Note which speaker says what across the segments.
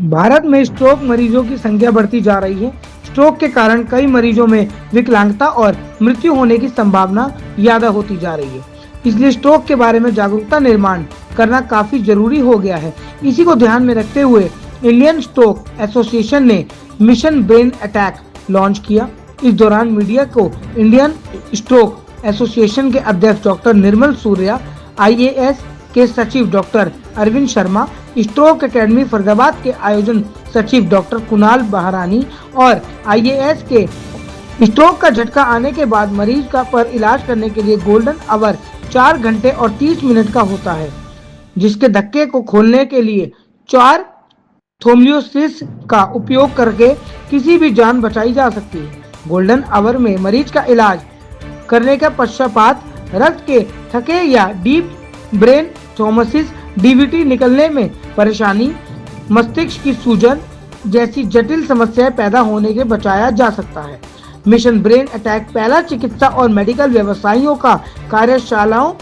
Speaker 1: भारत में स्ट्रोक मरीजों की संख्या बढ़ती जा रही है। स्ट्रोक के कारण कई मरीजों में विकलांगता और मृत्यु होने की संभावना ज्यादा होती जा रही है। इसलिए स्ट्रोक के बारे में जागरूकता निर्माण करना काफी जरूरी हो गया है। इसी को ध्यान में रखते हुए इंडियन स्ट्रोक एसोसिएशन ने मिशन ब्रेन अटैक लॉन्च किया। इस दौरान मीडिया को इंडियन स्ट्रोक एसोसिएशन के अध्यक्ष डॉक्टर निर्मल सूर्या, IAS के सचिव doctor Arvind Sharma, stroke academy Faridabad के आयोजन सचिव डॉक्टर कुणाल बहरानी और IAS के स्ट्रोक का झटका आने के बाद मरीज का पर इलाज करने के लिए गोल्डन आवर 4 घंटे और 30 मिनट का होता है, जिसके धक्के को खोलने के लिए 4 थ्रोम्बोसिस का उपयोग करके किसी भी जान बचाई जा सकती है। गोल्डन आवर में मरीज का इलाज करने के पश्चात रक्त के थके या डीप ब्रेन थ्रोम्बोसिस, DVT निकलने में परेशानी, मस्तिष्क की सूजन जैसी जटिल समस्याएं पैदा होने के बचाया जा सकता है। मिशन ब्रेन अटैक पहला चिकित्सा और मेडिकल व्यवसायियों का कार्यशालाओं,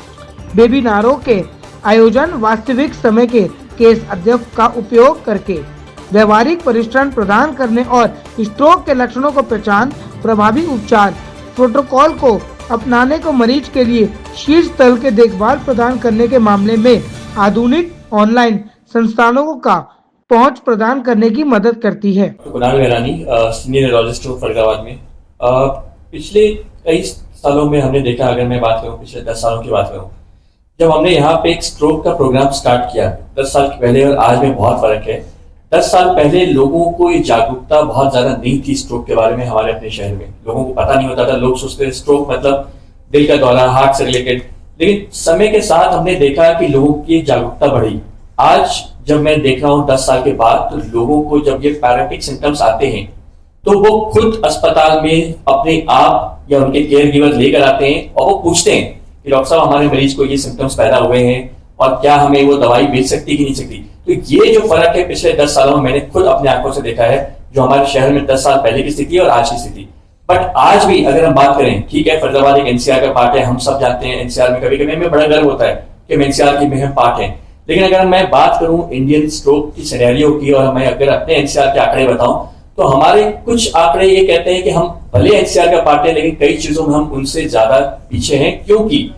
Speaker 1: वेबिनारों के आयोजन, वास्तविक समय के केस अध्ययन का उपयोग करके व्यवहारिक परिश्रम प्रदान करने और स्ट्रोक के लक्षणों को पहचान, प्रभावी उपचार प्रोटोकॉल को अपनाने को मरीज के लिए शीर्ष स्तर के देखभाल प्रदान करने के मामले में आधुनिक ऑनलाइन संस्थानों का पहुंच प्रदान करने की मदद करती है।
Speaker 2: कुणाल बहरानी, सीनियर न्यूरोलॉजिस्ट हूँ फरीदाबाद में। पिछले कई सालों में हमने देखा, अगर मैं बात करूँ पिछले 10 सालों की बात करूँ, जब हमने यहाँ पे एक स्ट्रोक का प्रोग्राम स्टार्ट किया 10 साल पहले और आज में बहुत फर्क है। 10 साल पहले लोगों को ये जागरूकता बहुत ज्यादा नहीं थी स्ट्रोक के बारे में। हमारे अपने शहर में लोगों को पता नहीं होता था। लोग सोचते थे स्ट्रोक मतलब दिल का दौरा, हार्ट से रिलेटेड। लेकिन समय के साथ हमने देखा कि लोगों की जागरूकता बढ़ी। आज जब मैं देख रहा हूँ 10 साल के बाद, तो लोगों को जब ये पैरालिटिक सिम्टम्स आते हैं तो वो खुद अस्पताल में अपने आप या उनके केयर गिवर लेकर आते हैं और वो पूछते हैं कि डॉक्टर साहब, हमारे मरीज को ये सिम्टम्स पैदा हुए हैं और क्या हमें वो दवाई मिल सकती कि नहीं सकती। तो ये जो फर्क है पिछले 10 सालों में मैंने खुद अपने आंखों से देखा है, जो हमारे शहर में 10 साल पहले की स्थिति और आज की स्थिति। बट आज भी अगर हम बात करें, ठीक है, फरीदाबाद एक NCR का पार्ट है, हम सब जानते हैं NCR में कभी कभी हमें बड़ा गर्व होता है कि हम NCR की में पार्ट है। लेकिन अगर मैं बात करूं इंडियन स्ट्रोक की सिनेरियो की और मैं अगर अपने NCR के आंकड़े बताऊं, तो हमारे कुछ आंकड़े ये कहते हैं कि हम भले NCR का पार्ट है लेकिन कई चीजों में हम उनसे ज्यादा पीछे हैं, क्योंकि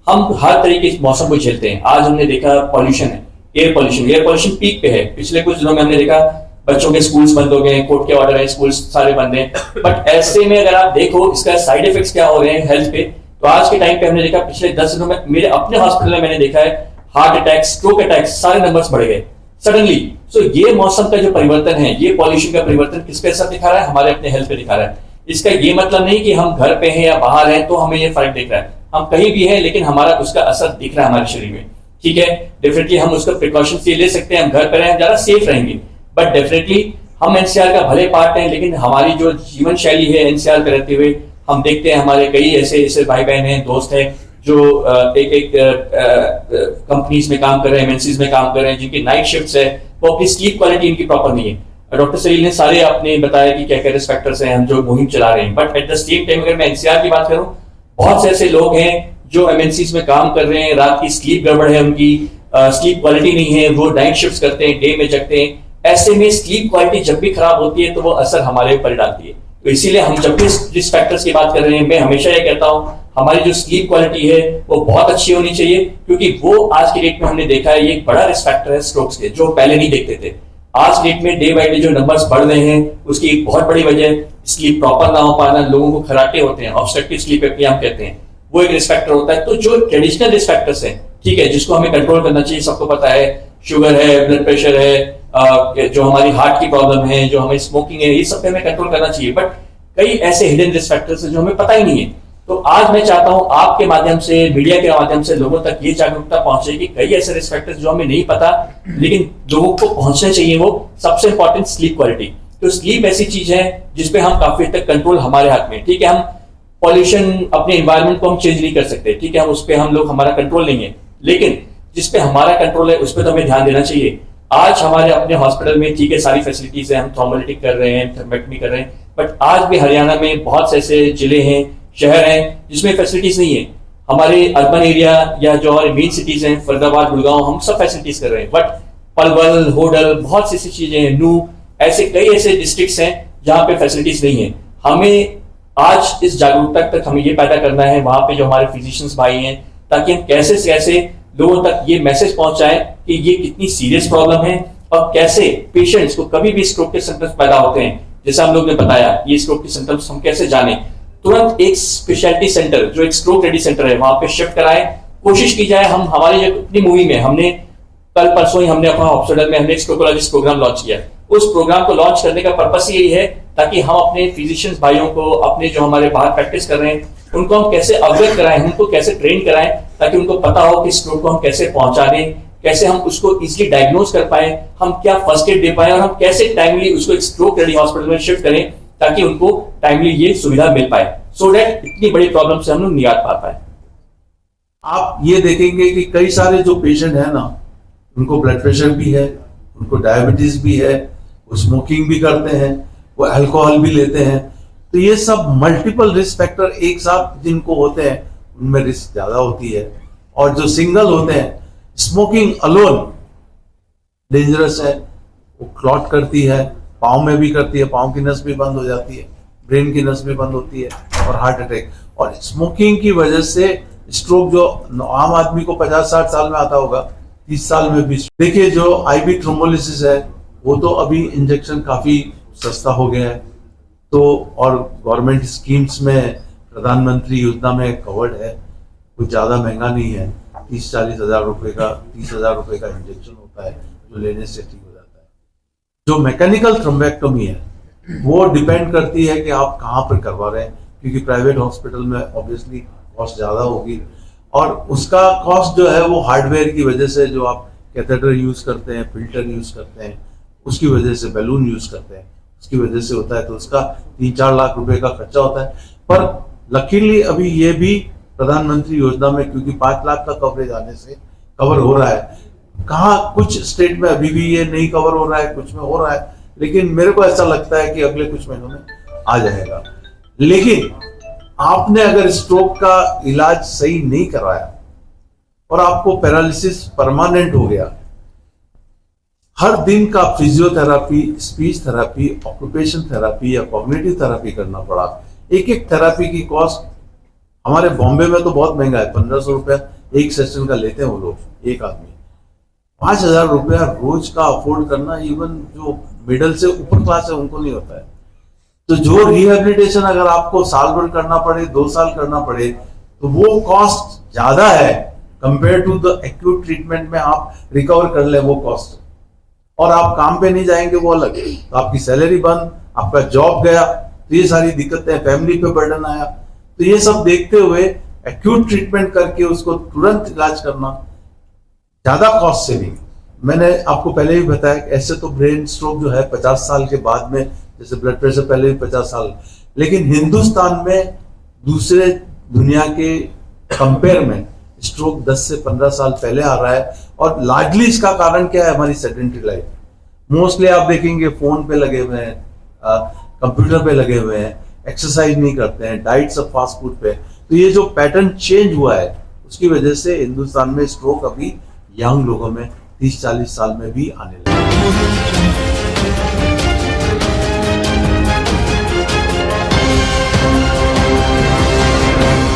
Speaker 2: हम हर तरीके के मौसम को झेलते हैं। आज हमने देखा पॉल्यूशन है, एयर पॉल्यूशन पीक पे है। पिछले कुछ दिनों में हमने देखा बच्चों के स्कूल्स बंद हो गए, कोर्ट के ऑर्डर है, स्कूल्स सारे बंद हैं। बट ऐसे में अगर आप देखो इसका साइड इफेक्ट्स क्या हो रहे हैं हेल्थ पे, तो आज के टाइम पे हमने देखा पिछले 10 दिनों में मेरे अपने हॉस्पिटल में मैंने देखा है हार्ट अटैक, स्ट्रोक अटैक, सारे नंबर्स बढ़ गए सडनली। सो ये मौसम का जो परिवर्तन है, ये पॉल्यूशन का परिवर्तन किस पे असर दिखा रहा है? हमारे अपने हेल्थ पे दिखा रहा है। इसका ये मतलब नहीं कि हम घर पे हैं या बाहर हैं तो हमें ये फर्क दिख रहा है। हम कहीं भी हैं लेकिन हमारा उसका असर दिख रहा है हमारे शरीर में। ठीक है, डेफिनेटली हम उसका प्रिकॉशंस ये ले सकते हैं, हम घर पर रहें, ज्यादा सेफ रहेंगे। बट डेफिनेटली हम NCR का भले पार्ट हैं, लेकिन हमारी जो जीवन शैली है NCR पे रहते हुए, हम देखते हैं हमारे कई ऐसे भाई बहन हैं, दोस्त हैं जो एक कंपनीज में काम कर रहे हैं, MNCs में काम कर रहे हैं, जिनकी नाइट शिफ्ट्स है, वो अपनी स्लीप क्वालिटी इनकी प्रॉपर नहीं है। डॉक्टर सलील ने सारे आपने बताया कि क्या क्या रिस्क फैक्टर्स हैं हम जो मुहिम चला रहे हैं। But at the same time अगर मैं NCR की बात करूं, बहुत से ऐसे लोग हैं जो MNCs में काम कर रहे हैं, रात की स्लीप गड़बड़ है, उनकी स्लीप क्वालिटी नहीं है, वो नाइट शिफ्ट्स करते हैं, डे में जगते हैं। ऐसे में स्लीप क्वालिटी जब भी खराब होती है तो वो असर हमारे ऊपर डालती है। तो इसीलिए हम जब भी रिस्क फैक्टर्स की बात कर रहे हैं, मैं हमेशा ये कहता हूं हमारी जो स्लीप क्वालिटी है वो बहुत अच्छी होनी चाहिए, क्योंकि वो आज की डेट में हमने देखा है ये एक बड़ा रिस्क फैक्टर है स्ट्रोक्स के, जो पहले नहीं देखते थे। आज की डेट में डे बाई डे जो नंबर्स बढ़ रहे हैं उसकी एक बहुत बड़ी वजह स्लीप प्रॉपर ना हो पाना, लोगों को खराटे होते हैं, ऑब्स्ट्रक्टिव स्लीप एपनिया हम कहते हैं, वो एक रिस्क फैक्टर होता है। तो जो ट्रेडिशनल रिस्क फैक्टर्स हैं, ठीक है, जिसको हमें कंट्रोल करना चाहिए, सबको पता है, शुगर है, ब्लड प्रेशर है, जो हमारी हार्ट की प्रॉब्लम है, जो हमें स्मोकिंग है, ये सब पे हमें कंट्रोल करना चाहिए। बट कई ऐसे हिडन रिस्क फैक्टर्स हैं जो हमें पता ही नहीं है। तो आज मैं चाहता हूं आपके माध्यम से, मीडिया के माध्यम से लोगों तक ये जागरूकता पहुंचे कि कई ऐसे रिस्क फैक्टर्स जो हमें नहीं पता लेकिन लोगों को पहुंचने चाहिए। वो सबसे इंपॉर्टेंट स्लीप क्वालिटी। तो स्लीप ऐसी चीज है जिसपे हम काफी हद तक कंट्रोल हमारे हाथ में। ठीक है, हम पॉल्यूशन, अपने एनवायरमेंट को हम चेंज नहीं कर सकते, ठीक है, हम उस पर हम लोग, हमारा कंट्रोल नहीं है, लेकिन जिसपे हमारा कंट्रोल है उस पर तो हमें ध्यान देना चाहिए। आज हमारे अपने हॉस्पिटल में, ठीक है, सारी फैसिलिटीज है, हम थ्रोम्बोलिटिक कर रहे हैं, थर्मेक्टमी कर रहे हैं, बट आज भी हरियाणा में बहुत से ऐसे जिले हैं, शहर हैं जिसमें फैसिलिटीज नहीं है। हमारे अर्बन एरिया या जो हमारे मेन सिटीज हैं, फरीदाबाद, गुड़गांव, हम सब फैसिलिटीज कर रहे हैं, बट पलवल, होडल, बहुत सी चीजें हैं, नू, ऐसे कई ऐसे डिस्ट्रिक्ट्स हैं जहां पे फैसिलिटीज नहीं है। हमें आज इस जागरूकता तक हमें ये पैदा करना है वहां पे जो हमारे फिजिशियंस भाई हैं, ताकि हम कैसे से कैसे लोगों तक ये मैसेज पहुंचाएं कि ये कितनी सीरियस प्रॉब्लम है और कैसे पेशेंट्स को कभी भी स्ट्रोक के सिम्टम्स पैदा होते हैं, जैसे हम लोग ने बताया ये स्ट्रोक के सिम्टम्स हम कैसे जाने, तुरंत एक स्पेशलिटी सेंटर जो एक स्ट्रोक रेडी सेंटर है वहां पे शिफ्ट कराएं। कोशिश की जाए, हम हमारी जो अपनी मूवी में हमने कल परसों ही हमने अपना हॉस्पिटल में हमने स्ट्रोकोलॉजिस्ट प्रोग्राम लॉन्च किया। उस प्रोग्राम को लॉन्च करने का पर्पस यही है ताकि हम अपने फिजिशियंस भाइयों को, अपने जो हमारे बाहर प्रैक्टिस कर रहे हैं उनको हम कैसे अवगत कराएं, उनको कैसे ट्रेन कराएं, ताकि उनको पता हो कि स्ट्रोक को हम कैसे पहुंचा दें, कैसे हम उसको इजीली डायग्नोज कर पाए, हम क्या फर्स्ट एड दे पाए और हम कैसे टाइमली उसको एक स्ट्रोक रेडी हॉस्पिटल में शिफ्ट करें ताकि उनको टाइमली ये सुविधा मिल पाए, सो दैट इतनी बड़ी प्रॉब्लम से हम लोग निजात पा पाए।
Speaker 3: आप ये देखेंगे कि कई सारे जो पेशेंट है ना, उनको ब्लड प्रेशर भी है, उनको डायबिटीज भी है, वो स्मोकिंग भी करते हैं, वो अल्कोहल भी लेते हैं। तो ये सब मल्टीपल रिस्क फैक्टर एक साथ जिनको होते हैं उनमें रिस्क ज्यादा होती है। और जो सिंगल होते हैं, स्मोकिंग अलोन डेंजरस है, वो क्लॉट करती है, पाँव में भी करती है, पाँव की नस भी बंद हो जाती है, ब्रेन की नस भी बंद होती है और हार्ट अटैक। और स्मोकिंग की वजह से स्ट्रोक जो आम आदमी को 50-60 साल में आता होगा, 30 साल में भी। देखिए जो आईवी थ्रोम्बोलिसिस है वो तो अभी इंजेक्शन काफी सस्ता हो गया है, तो और गवर्नमेंट स्कीम्स में प्रधानमंत्री योजना में कवर्ड है, कुछ ज्यादा महंगा नहीं है, 30-40 हजार रुपए का 30 हजार रुपए का इंजेक्शन होता है जो लेने से ठीक हो जाता है। जो मैकेनिकल थ्रोम्बेक्टोमी है वो डिपेंड करती है कि आप कहाँ पर करवा रहे हैं, क्योंकि प्राइवेट हॉस्पिटल में ऑब्वियसली कॉस्ट ज्यादा होगी और उसका कॉस्ट जो है वो हार्डवेयर की वजह से, जो आप कैथेटर यूज करते हैं, फिल्टर यूज करते हैं, उसकी वजह से, बैलून यूज करते हैं उसकी वजह से होता है, तो उसका 3-4 लाख रुपए का खर्चा होता है। पर लकीली अभी ये भी प्रधानमंत्री योजना में, क्योंकि 5 लाख का कवरेज आने से कवर हो रहा है, कहाँ कुछ स्टेट में अभी भी ये नहीं कवर हो रहा है, कुछ में हो रहा है, लेकिन मेरे को ऐसा लगता है कि अगले कुछ महीनों में आ जाएगा। लेकिन आपने अगर स्ट्रोक का इलाज सही नहीं करवाया और आपको पैरालिसिस परमानेंट हो गया, हर दिन का physiotherapy, speech therapy, occupation therapy या कॉग्निटिव थेरापी करना पड़ा। एक एक थेरापी की कॉस्ट हमारे बॉम्बे में तो बहुत महंगा है, 1500 रुपया एक सेशन का लेते हैं वो लोग, एक आदमी। 5000 रुपया रोज का अफोर्ड करना इवन जो मिडिल से ऊपर क्लास है उनको नहीं होता है। तो जो रिहेबिलिटेशन अगर आपको साल भर करना पड़े, 2 साल करना पड़े, तो वो कॉस्ट ज्यादा है compare to the acute treatment में आप रिकवर कर ले वो कॉस्ट, और आप काम पे नहीं जाएंगे वो अलग है, तो आपकी सैलरी बंद, आपका जॉब गया, तो ये सारी दिक्कतें, फैमिली पे बर्डन आया। तो ये सब देखते हुए एक्यूट ट्रीटमेंट करके उसको तुरंत इलाज करना ज्यादा कॉस्ट सेविंग। मैंने आपको पहले भी बताया कि ऐसे तो ब्रेन स्ट्रोक जो है 50 साल के बाद में, जैसे ब्लड प्रेशर पहले भी 50 साल, लेकिन हिंदुस्तान में दूसरे दुनिया के कंपेयर में स्ट्रोक 10 से 15 साल पहले आ रहा है। और लार्जली इसका कारण क्या है? हमारी सेडेंटरी लाइफ। मोस्टली आप देखेंगे फोन पे लगे हुए हैं, कंप्यूटर पे लगे हुए हैं, एक्सरसाइज नहीं करते हैं, डाइट सब फास्ट फूड पे। तो ये जो पैटर्न चेंज हुआ है उसकी वजह से हिंदुस्तान में स्ट्रोक अभी यंग लोगों में 30-40 साल में भी आने लगा।